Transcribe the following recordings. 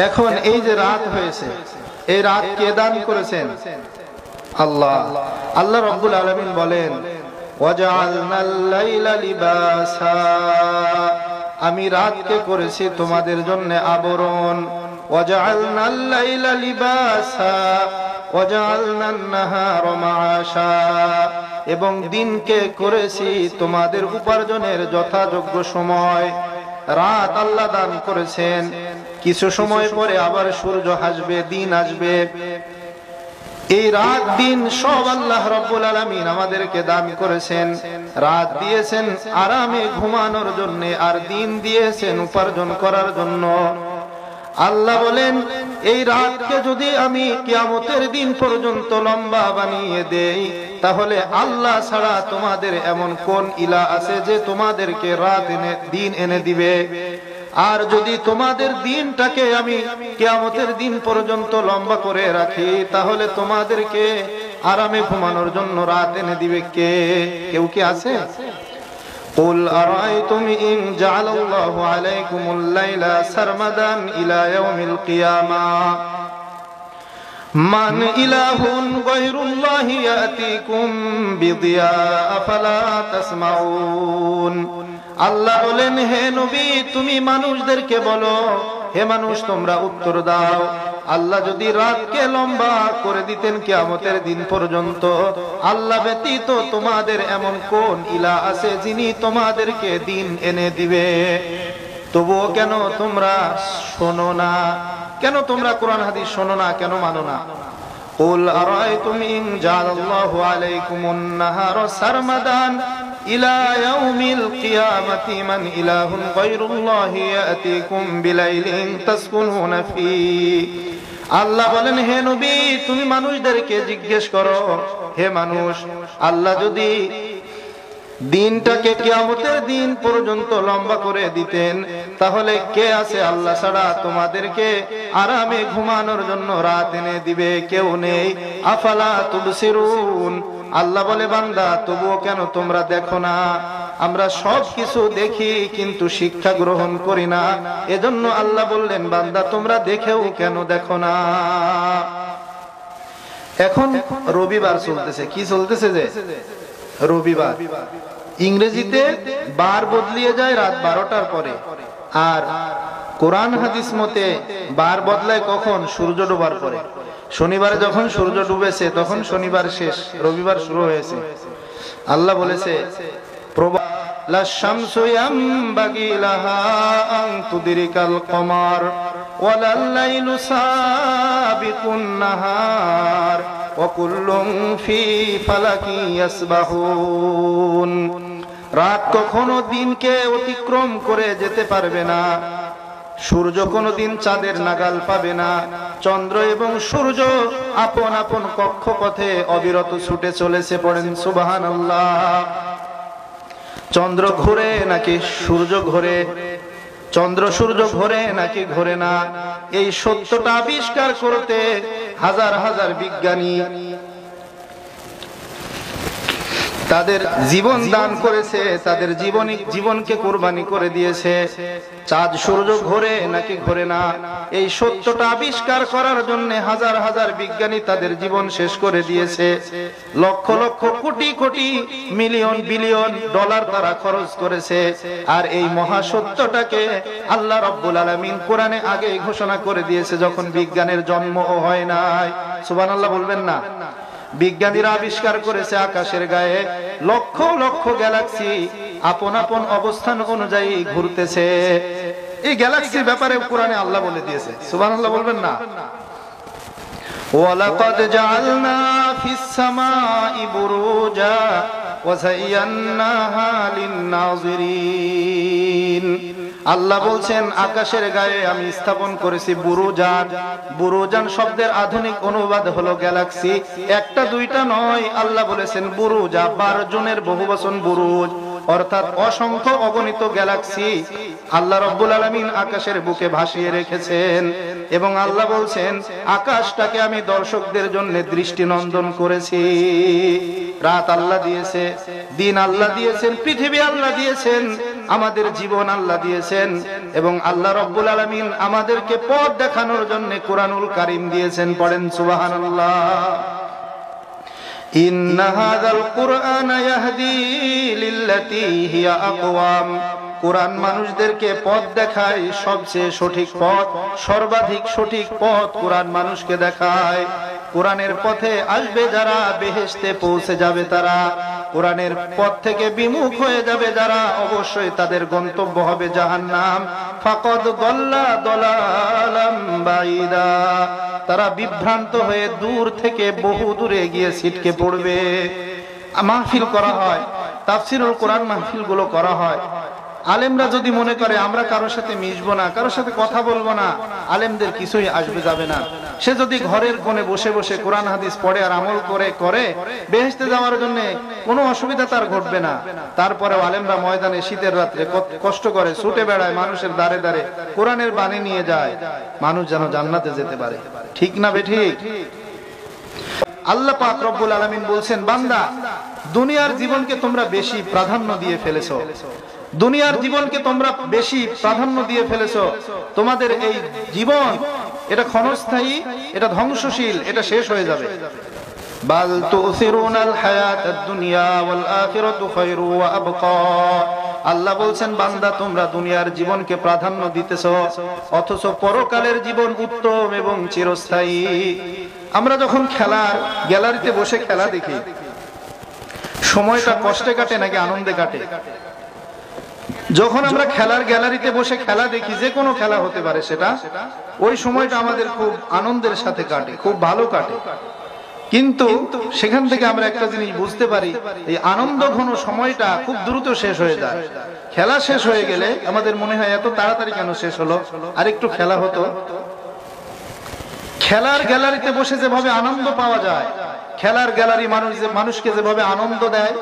এখন এই যে রাত হয়েছে, এই রাত কে দান করেছেন? আল্লাহ। আল্লাহ রাব্বুল আলামিন বলেন, ওয়াজআলনাল লাইলা লিবাসা, আমি রাতকে করেছি তোমাদের জন্য আবরণ। ওয়াজআলনাল লাইলা লিবাসা ওয়াজআলনান নাহারা মাআশা, এবং দিনকে করেছি তোমাদের উপার্জনের যথাযোগ্য সময়। রাত আল্লাহ দান করেছেন, কিছু সময় পরে আবার সূর্য আসবে, দিন আসবে। এই রাত দিন সব আল্লাহ রাব্বুল আলামিন আমাদেরকে দান করেছেন। রাত দিয়েছেন আরামে ঘুমানোর জন্য, আর দিন দিয়েছেন উপার্জন করার জন্য। আল্লাহ বলেন, এই রাতকে যদি আমি কিয়ামতের দিন পর্যন্ত লম্বা বানিয়ে দেই, তাহলে আল্লাহ ছাড়া তোমাদের এমন কোন ইলাহ আছে যে তোমাদেরকে রাত এনে দিন এনে দিবে? আর যদি তোমাদের দিনটাকে আমি কিয়ামতের দিন পর্যন্ত লম্বা করে রাখি, তাহলে তোমাদেরকে আরামে ঘুমানোর জন্য রাত এনে দিবে কে? কেউ কি আছে? قل أرأيتم إن جعل الله عليكم الليل سرمدا إلى يوم القيامة من إله غير الله يأتيكم بضياء فلا تسمعون। আল্লাহ বলেন, হে নবী তুমি মানুষদেরকে বলো, হে মানুষ তোমরা উত্তর দাও, আল্লাহ যদি রাতকে লম্বা করে দিতেন কিয়ামতের দিন পর্যন্ত, আল্লাহ ব্যতীত তোমাদের এমন কোন ইলাহ আছে যিনি তোমাদেরকে দিন এনে দিবে? তবুও কেন তোমরা শোনো না? কেন তোমরা কোরআন হাদিস শোনো না? কেন মানো না? قل أرأيتم إن جعل الله عليكم النهار سرمدا إلى يوم القيامة من إله غير الله يأتيكم بليل تسكنون فيه। আল্লাহ বলেন, হে নবী তুমি মানুষদেরকে জিজ্ঞেস করো, হে মানুষ, আল্লাহ যদি দিনটাকে কিয়ামতের দিন পর্যন্ত লম্বা করে দিতেন, তাহলে কে আছে আল্লাহ ছাড়া তোমাদেরকে আরামে ঘুমানোর জন্য রাত এনে দিবে? কেউ নেই। আফালা তুবসিরুন। আল্লাহ বলে, বান্দা তবুও কেন তোমরা দেখো না? আমরা সব কিছু দেখি কিন্তু শিক্ষা গ্রহণ করি না। এজন্য আল্লাহ বললেন, বান্দা তোমরা দেখেও কেন দেখো না? এখন রবিবার চলতেছে। কি চলতেছে? যে রবিবার। ইংরেজিতে বার বদলিয়ে যায় রাত 12টার পরে, আর কোরআন হাদিস মতে বার বদলায় কখন? সূর্য ডোবার পরে। শনিবারে যখন সূর্য ডুবেছে তখন শনিবার শেষ, রবিবার শুরু হয়েছে। আল্লাহ বলেছে, লা শামসু ইয়ামবাগি লাহা আন তুদরিকাল কমার ওয়ালাল লাইলু সাবিকুন নাহার ওয়া কুল্লুম ফি ফালাকি ইয়াসবাহুন। রাত কখনো দিনকে অতিক্রম করে যেতে পারবে না, সূর্য কোনদিন চাঁদের নাগাল পাবে না, চন্দ্র এবং সূর্য আপন আপন কক্ষপথে অবিরত ছুটে চলেছে। পড়েন সুবহানাল্লাহ। চন্দ্র ঘোরে নাকি সূর্য ঘোরে? চন্দ্র সূর্য ঘোরে নাকি ঘোরে না? এই সত্যটা আবিষ্কার করতে হাজার হাজার বিজ্ঞানী তাদের জীবন দান করেছে, তাদের জীবনকে কুরবানি করে দিয়েছে। চাঁদ সূর্য ঘোরে নাকি ঘোরে না, এই সত্যটা আবিষ্কার করার জন্য হাজার হাজার বিজ্ঞানী তাদের জীবন শেষ করে দিয়েছে। Lakh lakh crore crore million billion dollar তারা খরচ করেছে। আর এই মহা সত্যটাকে আল্লাহ রাব্বুল আলামিন কোরআনে আগেই ঘোষণা করে দিয়েছে, যখন বিজ্ঞানের জন্মও হয় নাই। সুবহানাল্লাহ বলবেন না? বিজ্ঞানীরা আবিষ্কার করেছে আকাশের গায়ে লক্ষ লক্ষ গ্যালাক্সি আপন আপন অবস্থান অনুযায়ী ঘুরতেছে। এই গ্যালাক্সির ব্যাপারে কোরআনে আল্লাহ বলে দিয়েছে। সুবহানাল্লাহ বলবেন না? ওয়ালাকাদ জাআলনা ফিস সামাই বুরুজা ওয়া যায়্যানাহা লিন-নাযিরিন। আল্লাহ বলছেন, আকাশের গায়ে আমি স্থাপন করেছি বুরুজান। বুরুজান শব্দের আধুনিক অনুবাদ হলো গ্যালাক্সি। একটা দুইটা নয়, আল্লাহ বলেছেন বুরুজা, 12 জনের বহুবচন বুরুজ, অর্থাৎ অসংখ্য অগণিত গ্যালাক্সি আল্লাহ রাব্বুল আলামিন আকাশের বুকে ভাসিয়ে রেখেছেন। এবং আল্লাহ বলছেন, আকাশটাকে আমি দর্শকদের জন্য দৃষ্টিনন্দন করেছি। রাত আল্লাহ দিয়েছে, দিন আল্লাহ দিয়েছেন, পৃথিবী আল্লাহ দিয়েছেন, আমাদের জীবন আল্লাহ দিয়েছেন এবং আল্লাহ রাব্বুল আলামিন আমাদেরকে পথ দেখানোর জন্য কোরআনুল কারীম দিয়েছেন। পড়েন সুবহানাল্লাহ। ইন্না হাযাল কুরআনা ইয়াহদি লিল্লাতী হিয়া আকওয়াম। কোরআন মানুষদেরকে পথ দেখায়, সবচেয়ে সঠিক পথ, সর্বাধিক সঠিক পথ কোরআন মানুষকে দেখায়। কোরআনের পথে আসবে যারা, বেহেশতে পৌঁছে যাবে তারা। কোরআনের পথ থেকে বিমুখ হয়ে যাবে যারা, অবশ্যই তাদের গন্তব্য হবে জাহান্নাম। ফাকাদ দাল্লা দালালাম বাঈদা। তারা বিভ্রান্ত হয়ে দূর থেকে বহু দূরে গিয়ে ছিটকে পড়বে। মাহফিল করা হয়, তাফসীরুল কোরআন মাহফিলগুলো করা হয়। আলেমরা যদি মনে করে আমরা কারোর সাথে মিশবো না, কারোর সাথে কথা বলবো না, আলেমদের কিছুই আসবে যাবে না। সে যদি ঘরের কোণে বসে বসে কোরআন হাদিস পড়ে আর আমল করে বেহেশতে যাওয়ার জন্য কোনো অসুবিধা তার ঘটবে না। তারপরেও আলেমরা ময়দানে শীতের রাত্রে কষ্ট করে ছুটে বেড়ায়, মানুষের দ্বারে দ্বারে কোরআনের বাণী নিয়ে যায়, মানুষ যেন জান্নাতে যেতে পারে। ঠিক না বেঠিক? আল্লাহ পাক রব্বুল আলামিন বলছেন, বান্দা দুনিয়ার জীবনকে তোমরা বেশি প্রাধান্য দিয়ে ফেলেছো, দুনিয়ার জীবনকে তোমরা বেশি প্রাধান্য দিয়ে ফেলেছো। তোমাদের এই জীবন এটা ক্ষণস্থায়ী, এটা ধ্বংসশীল, এটা শেষ হয়ে যাবে। বাল তুসিরুনাল হায়াতাদ দুনিয়া ওয়াল আখিরাতু খায়রু ওয়া আবকা। আল্লাহ বলছেন, বান্দা তোমরা দুনিয়ার জীবনকে প্রাধান্য দিতেছো, অথচ পরকালের জীবন উত্তম এবং চিরস্থায়ী। আমরা যখন খেলার গ্যালারিতে বসে খেলা দেখি, সময়টা কষ্টে কাটে নাকি আনন্দে কাটে? যখন আমরা খেলার গ্যালারিতে বসে খেলা দেখি, যে কোনো খেলা হতে পারে, সেটা ওই সময়টা আমাদের খুব আনন্দের সাথে কাটে, খুব ভালো কাটে। কিন্তু সেখান থেকে আমরা একটা জিনিস বুঝতে পারি, এই আনন্দ ঘন সময়টা খুব দ্রুত শেষ হয়ে যায়। খেলা শেষ হয়ে গেলে আমাদের মনে হয় এত তাড়াতাড়ি কেন শেষ হলো, আর একটু খেলা হতো। খেলার গ্যালারিতে বসে যেভাবে আনন্দ পাওয়া যায়, খেলার গ্যালারি মানুষকে যেভাবে আনন্দ দেয়,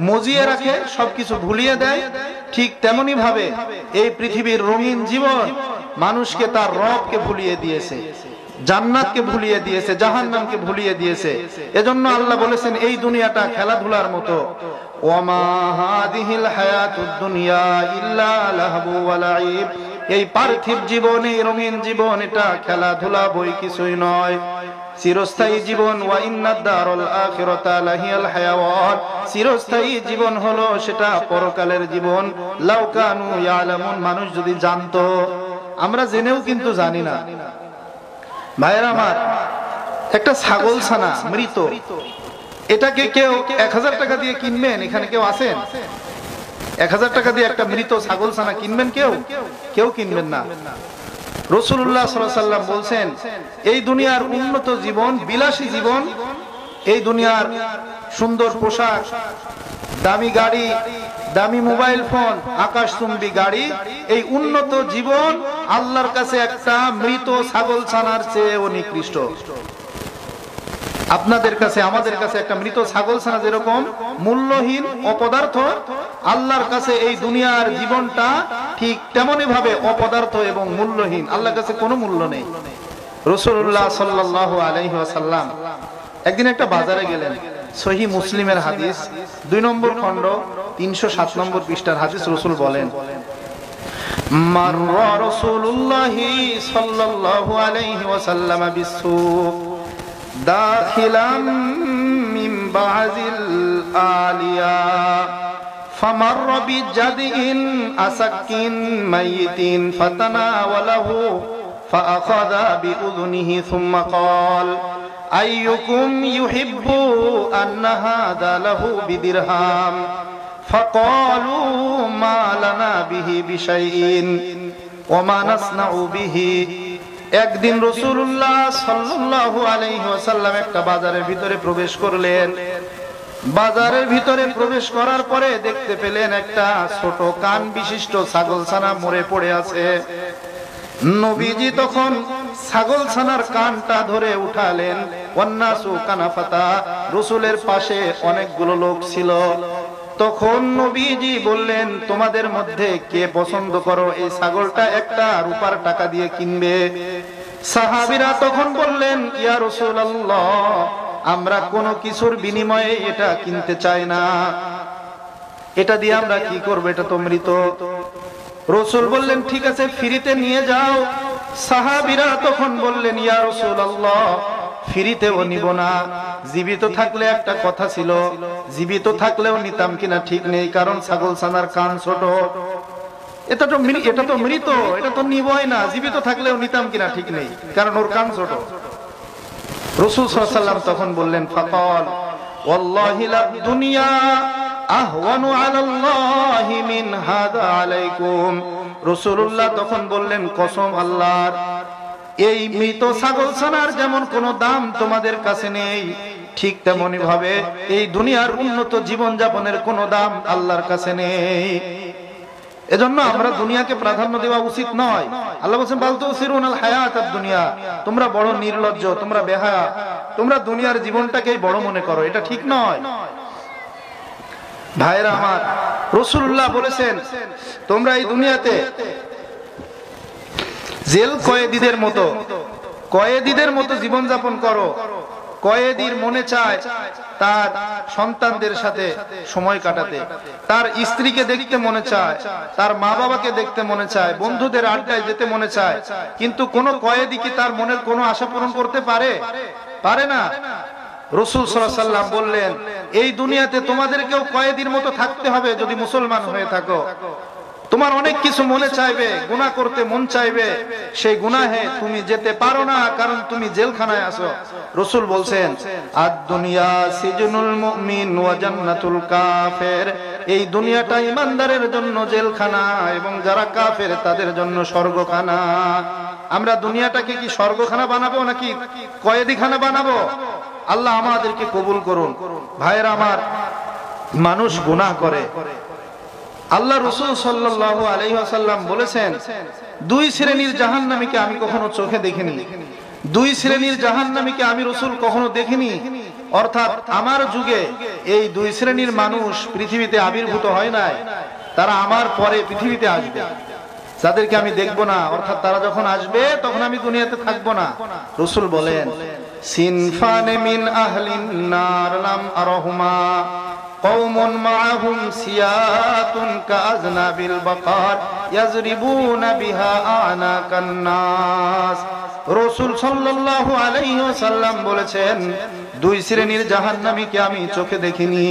মজিয়ে রাখে, সবকিছু ভুলিয়ে দেয়, ঠিক তেমনি ভাবে এই পৃথিবীর রঙিন জীবন মানুষকে তার রবকে ভুলিয়ে দিয়েছে, জান্নাতকে ভুলিয়ে দিয়েছে, জাহান্নামকে ভুলিয়ে দিয়েছে। এজন্য আল্লাহ বলেছেন, এই দুনিয়াটা খেলাধুলার মতো। ওয়ামা হাদিহিল হায়াতুদ দুনিয়া ইল্লা লাহবু ওয়া লাইব। এই পার্থিব জীবন, এই রঙিন জীবন, এটা খেলাধুলা বই কিছুই নয়। চিরস্থায়ী জীবন, ওয়া ইন্নাদ দারুল আখিরাতা লাহিয়াল হায়াওয়ান। চিরস্থায়ী জীবন হলো সেটা পরকালের জীবন। লাউ কানু ইয়ালামুন। মানুষ যদি জানতো, আমরা জেনেও কিন্তু জানি না। ভাইরা আমার, একটা ছাগল ছানা মৃত, এটাকে কেউ 1000 টাকা দিয়ে কিনবেন? এখানে কেউ আছেন? 1000 টাকা দিয়ে একটা মৃত ছাগল ছানা কিনবেন? কেউ কিনবেন না। রাসূলুল্লাহ সাল্লাল্লাহু আলাইহি ওয়াসাল্লাম বলছেন, এই দুনিয়ার উন্নত জীবন, বিলাসী জীবন, এই দুনিয়ার সুন্দর পোশাক, দামি গাড়ি, দামি মোবাইল ফোন, আকাশচুম্বী গাড়ি, এই উন্নত জীবন আল্লাহর কাছে একটা মৃত ছাগল ছানার চেয়েও নিকৃষ্ট। আপনাদের কাছে, আমাদের কাছে একটা মৃত ছাগল ছানা যেরকম মূল্যহীন অপদার্থ, আল্লাহর কাছে এই দুনিয়ার জীবনটা ঠিক তেমনি ভাবে অপদার্থ এবং মূল্যহীন। আল্লাহর কাছে কোনো মূল্য নেই। রাসূলুল্লাহ সাল্লাল্লাহু আলাইহি ওয়াসাল্লাম একদিন একটা বাজারে গেলেন। সহিহ মুসলিমের হাদিস, 2 নম্বর খণ্ড 307 নম্বর পৃষ্ঠার হাদিস। রাসূল বলেন, মাররা রাসূলুল্লাহ সাল্লাল্লাহু আলাইহি ওয়াসাল্লাম বিসসুক দাখিলাম মিন বাযিল আলিয়া فمر بجدء أسك ميت فتناوله فأخذ بأذنه ثم قال أيكم يحب أن هذا له بدرهم فقالوا ما لنا به بشيء وما نصنع به। একদিন রাসূলুল্লাহ সাল্লাল্লাহু আলাইহি ওয়াসাল্লাম একটা বাজারের ভিতরে প্রবেশ করলেন। বাজারের ভিতরে প্রবেশ করার পরে দেখতে পেলেন একটা ছোট কান বিশিষ্ট ছাগলছানা মরে পড়ে আছে। নবীজি তখন ছাগলছানার কানটা ধরে উঠালেন। ওয়ান্নাসু কানাফাতা, রাসূলের পাশে অনেকগুলো লোক ছিল। তখন নবীজি বললেন, তোমাদের মধ্যে কে পছন্দ করো এই ছাগলটা একটা রূপার টাকা দিয়ে কিনবে? সাহাবীরা তখন বললেন, ইয়া রাসূলুল্লাহ, আমরা কোনো কিছুর বিনিময়ে এটা কিনতে চাই না। এটা দিয়ে আমরা কি করব? এটা তো মৃত। রাসূল বললেন ঠিক আছে ফ্রিতে নিয়ে যাও। সাহাবীরা তখন বললেন ইয়া রাসূলুল্লাহ ফ্রিতেও নিব না, জীবিত থাকলে একটা কথা ছিল, জীবিত থাকলেও নিতাম কিনা ঠিক নেই, কারণ ছাগল ছানার কান ছোট। এটা তো মৃত, এটা তো নিবই না। জীবিত থাকলেও নিতাম কিনা ঠিক নেই, কারণ ওর কান ছোট। রাসূল সাল্লাল্লাহু আলাইহি ওয়াসাল্লাম তখন বললেন ফাকাল ওয়াল্লাহি লাদ দুনিয়া আহওয়ানু আলাল্লাহি মিন হাদা আলাইকুম। রাসূলুল্লাহ তখন বললেন কসম আল্লাহর, এই মৃত ছাগল ছানার যেমন কোনো দাম তোমাদের কাছে নেই, ঠিক তেমনি ভাবে এই দুনিয়ার উন্নত জীবন যাপনের কোনো দাম আল্লাহর কাছে নেই। এজন্য আমরা দুনিয়াকে প্রাধান্য দেওয়া উচিত নয়। আল্লাহ বলেন বাল তুসিরুনাল হায়াতাদ দুনিয়া, তোমরা বড় নির্লজ্জ, তোমরা বেহায়া, তোমরা দুনিয়ার জীবনটাকেই বড় মনে করো, এটা ঠিক নয়। ভাইরা আমার, রাসূলুল্লাহ বলেছেন তোমরা এই দুনিয়াতে জেল কয়েদিদের মতো জীবন যাপন করো। কয়েদির মনে চায় তার সন্তানদের সাথে সময় কাটাতে, তার স্ত্রীকে দেখতে মনে চায়, তার মা বাবাকে দেখতে মনে চায়, বন্ধুদের আড্ডায় যেতে মনে চায়, কিন্তু কোন কয়েদি কি তার মনের কোনো আশা পূরণ করতে পারে না। রাসূল সাল্লাল্লাহু আলাইহি ওয়াসাল্লাম বললেন এই দুনিয়াতে তোমাদেরকেও কয়েদির মতো থাকতে হবে যদি মুসলমান হয়ে থাকো। তোমার অনেক কিছু মনে চাইবে, গুনাহ করতে মন চাইবে, সেই গুনাহে তুমি যেতে পারো না, কারণ তুমি জেলখানায় আছো। রাসূল বলছেন আদ দুনিয়া সিজনুল মুমিন ওয়া জান্নাতুল কাফির, এই দুনিয়াটা ঈমানদারের জন্য জেলখানা এবং যারা কাফের তাদের জন্য স্বর্গখানা। আমরা দুনিয়াটাকে কি স্বর্গখানা বানাবো নাকি কয়েদিখানা বানাবো? আল্লাহ আমাদেরকে কবুল করুন। ভাইরা আমার, মানুষ গুনাহ করে। আল্লাহ রাসূল সাল্লাল্লাহু আলাইহি ওয়াসাল্লাম বলেছেন দুই শ্রেণীর জাহান্নামীকে আমি কখনো চোখে দেখিনি, দুই শ্রেণীর জাহান্নামীকে আমি রাসূল কখনো দেখিনি। অর্থাৎ আমার যুগে এই দুই শ্রেণীর মানুষ পৃথিবীতে আবির্ভূত হয় নাই, তারা আমার পরে পৃথিবীতে আসবে, যাদেরকে আমি দেখব না। অর্থাৎ তারা যখন আসবে তখন আমি দুনিয়াতে থাকবো না। রাসূল বলেন সিনফানে মিন আহলিন নার লাম আরহুমা কওমুন মাআহুম সিয়াতুন কাআযনাবিল বাকার ইয়াজরিবুনা বিহা আনাকান নাস। রাসূল সাল্লাল্লাহু আলাইহি ওয়াসাল্লাম বলেছেন দুই শ্রেণীর জাহান্নামীকে আমি চোখে দেখিনি।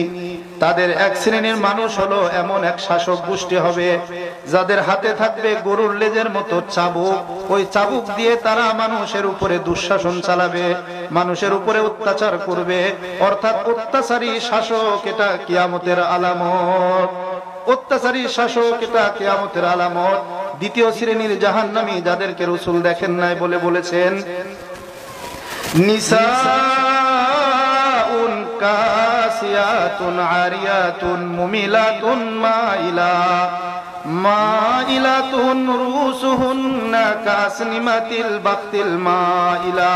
তাদের এক শ্রেণীর মানুষ হলো এমন এক শাসক গোষ্ঠী হবে যাদের হাতে থাকবে গরুর লেজের মতো চাবুক, ওই চাবুক দিয়ে তারা মানুষের উপরে দুঃশাসন চালাবে, মানুষের উপরে অত্যাচার করবে। অর্থাৎ অত্যাচারী শাসক, এটা কিয়ামতের আলামত। অত্যাচারী শাসক, এটা কিয়ামতের আলামত। দ্বিতীয় শ্রেণীর জাহান্নামী যাদেরকে রাসূল দেখেন নাই বলে বলেছেন নিসাউন কাসিয়াতুন আরিয়াতুন মুমিলাতুন মাইলাতুন রুসুহুন্না কাসনিমাতিল বাক্তিল মাইলা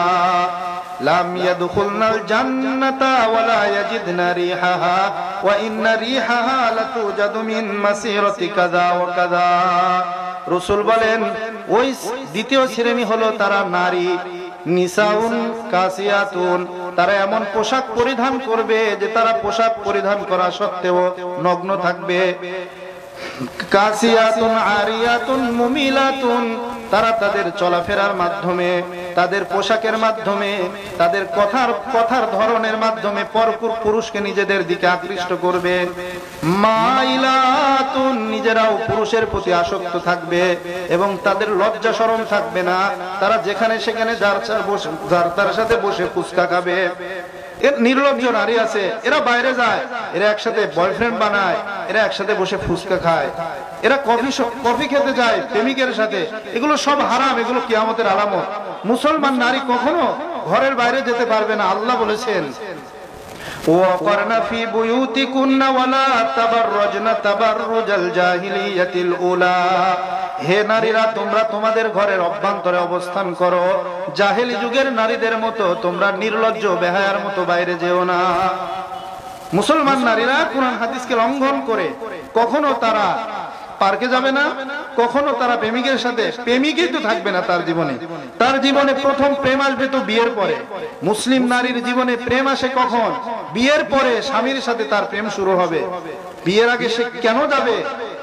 লাম ইয়াদখুলনাল জান্নাতা ওয়ালা ইয়াজিদনা রিহাহা ওয়া ইন্না রিহাহা লাতুজাদু মিন মাসিরাতি কাযা ওয়া কাযা। রাসূল বলেন ওই দ্বিতীয় শ্রেণী হলো তারা নারী, নিসাউন কাসিয়াতুন, তারা এমন পোশাক পরিধান করবে যে তারা পোশাক পরিধান করা সত্ত্বেও নগ্ন থাকবে। কাসিয়াতুন আরিয়াতুন মুমিলাতুন, তারা তাদের চলাফেরার মাধ্যমে, তাদের পোশাকের মাধ্যমে, তাদের কথার ধরনের মাধ্যমে পরপুর পুরুষকে নিজেদের দিকে আকৃষ্ট করবে। মাইলাতুন, নিজেরাও পুরুষের প্রতি আসক্ত থাকবে এবং তাদের লজ্জা শরম থাকবে না। তারা যেখানে সেখানে যার তার সাথে বসে ফুচকা খাবে। এর নির্লজ্জ নারী আছে, এরা বাইরে যায়, এরা একসাথে বয়ফ্রেন্ড বানায়, এরা একসাথে বসে ফুচকা খায়, এরা কফি খেতে যায় প্রেমিকের সাথে। এগুলো সব হারাম, এগুলো কিয়ামতের আলামত। মুসলমান নারী কখনো ঘরের বাইরে যেতে পারবে না। আল্লাহ বলেছেন ওয়াকরনা ফি বুয়ুতিকুন্না ওয়ালা তাবাররাজনা তাবাররুজাল জাহিলিয়াতিল উলা, হে নারীরা তোমরা তোমাদের ঘরের অভ্যন্তরে অবস্থান করো, জাহেলি যুগের নারীদের মতো তোমরা নির্লজ্জ বেহায়ার মতো বাইরে যেও না। মুসলমান নারীরা কুরআন হাদিসকে লঙ্ঘন করে কখনো তারা পার্কে যাবে না, কখনো তারা প্রেমিকের সাথে, প্রেমিকই তো থাকবে না তার জীবনে প্রথম প্রেম আসবে তো বিয়ের পরে। মুসলিম নারীর জীবনে প্রেম আসে কখন? বিয়ের পরে স্বামীর সাথে তার প্রেম শুরু হবে। বিয়ের আগে সে কেন যাবে,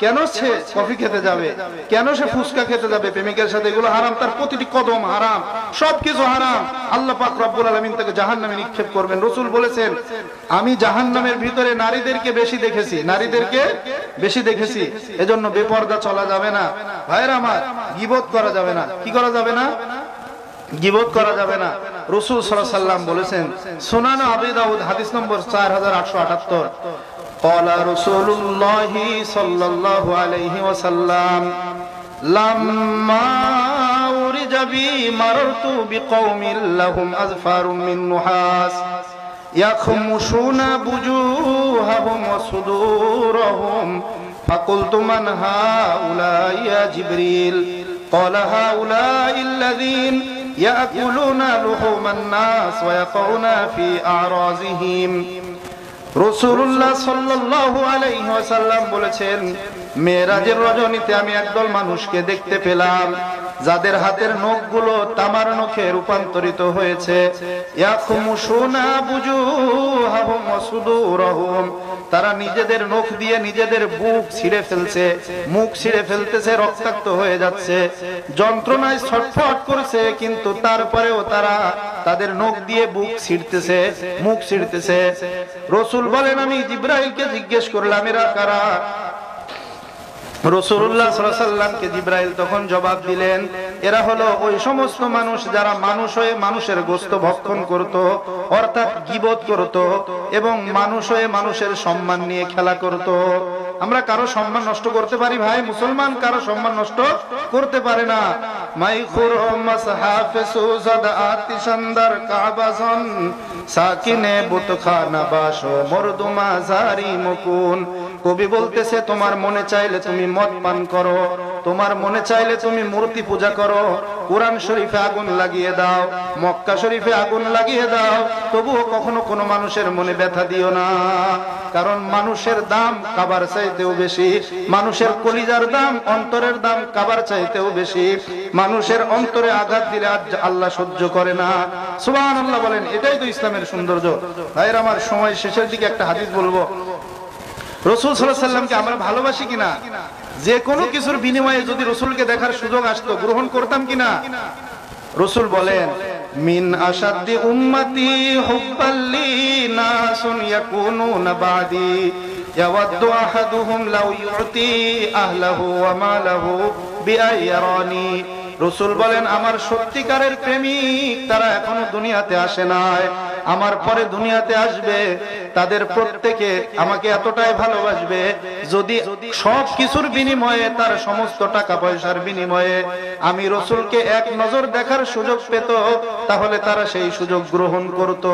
কেন সে কফি খেতে যাবে, কেন সে ফুচকা খেতে যাবে, প্রেমিকের সাথে, এগুলো হারাম, তার প্রতিটি কদম হারাম, সবকিছু হারাম। আল্লাহ পাক রব্বুল আলামিন তাকে জাহান্নামে নিক্ষেপ করবেন। রাসূল বলেছেন, আমি জাহান্নামের ভিতরে নারীদেরকে বেশি দেখেছি, নারীদেরকে বেশি দেখেছি। এজন্য বেপরদা চলা যাবে না। ভাইরা আমার, গীবত করা যাবে না। কি করা যাবে না? গীবত করা যাবে না। রাসূল সাল্লাল্লাহু আলাইহি ওয়াসাল্লাম বলেছেন, সুনান আবু দাউদ হাদিস নম্বর 4878, قال رسول الله صلى الله عليه وسلم لما أورج بي مررت بقوم لهم أظفار من نحاس يخمشون وجوههم وصدورهم فقلت من هؤلاء يا جبريل قال هؤلاء الذين يأكلون لحوم الناس ويقعون في أعراضهم। রাসূলুল্লাহ সাল্লাল্লাহু আলাইহি ওয়াসাল্লাম বলেছেন, মেরাজের রজনীতে আমি একদল মানুষকে দেখতে পেলাম যাদের হাতের নখগুলো তামার নখে রূপান্তরিত হয়েছে। ইয়াখমুশুনা বুজুহাহুম ওয়া সুদুরহুম, তারা নিজেদের নখ দিয়ে নিজেদের বুক ছিঁড়ে ফেলছে, মুখ ছিঁড়ে ফেলতেছে, রক্তাক্ত হয়ে যাচ্ছে, যন্ত্রণায় ছটফট করছে, কিন্তু তারপরেও তারা তাদের নখ দিয়ে বুক ছিঁড়তেছে, মুখ ছিঁড়তেছে। রাসূল বলেন, আমি জিবরাইলকে জিজ্ঞেস করলাম এরা কারা? রাসূলুল্লাহ সাল্লাল্লাহু আলাইহি ওয়াসাল্লামকে জিবরাইল তখন জবাব দিলেন, এরা হলো ওই সমস্ত মানুষ যারা মানুষ হয়ে মানুষের গোশত ভক্ষণ করত, অর্থাৎ গীবত করত, এবং মানুষ হয়ে মানুষের সম্মান নিয়ে খেলা করত। আমরা কারো সম্মান নষ্ট করতে পারি ভাই? মুসলমান কারো সম্মান নষ্ট করতে পারে না। মাইখুর মাসহাফে সুজাদ আতিশান্দার কাবাজন সাকিনে বুতখানা বাসো মরদুমা জারি মুকুন। কবি বলতেছে, তোমার মনে চাইলে তুমি মদ পান করো, তোমার মনে চাইলে তুমি মূর্তি পূজা করো, কুরআন শরীফে আগুন লাগিয়ে দাও, মক্কা শরীফে আগুন লাগিয়ে দাও, তবুও কখনো কোনো মানুষের মনে ব্যথা দিও না। কারণ মানুষের দাম কাবার চাইতেও বেশি, মানুষের কলিজার দাম, অন্তরের দাম কাবার চাইতেও বেশি। মানুষের অন্তরে আঘাত দিলে আল্লাহ সহ্য করে না। সুবহানাল্লাহ বলেন, এটাই তো ইসলামের সৌন্দর্য। ভাইরা আমার, সময় শেষের দিকে একটা হাদিস বলবো। রাসূল সাল্লাল্লাহু আলাইহি ওয়াসাল্লামকে আমরা ভালোবাসি কিনা? যে কোনো কিছুর বিনিময়ে যদি রাসূলকে দেখার সুযোগ আসতো, গ্রহণ করতাম কিনা? রাসূল বলেন, মিন আশাদ্দি উম্মতি হুব্বাল্লি নাসুন ইয়াকুনুনা বাদি ইয়াওয়াদ্দু আহাদুহুম লাউ ইউতি আহলাহু ওয়া মালাহু বিআইরানি। রাসূল বলেন, আমার সত্যিকারের প্রেমিক তারা এখনো দুনিয়াতে আসে নাই, আমার পরে দুনিয়াতে আসবে, তাদের প্রত্যেকে আমাকে এতটাই ভালোবাসবে, যদি সব কিছুর বিনিময়ে, তার সমস্ত টাকা পয়সার বিনিময়ে আমি রাসূলকে এক নজর দেখার সুযোগ পেত, তাহলে তারা সেই সুযোগ গ্রহণ করত।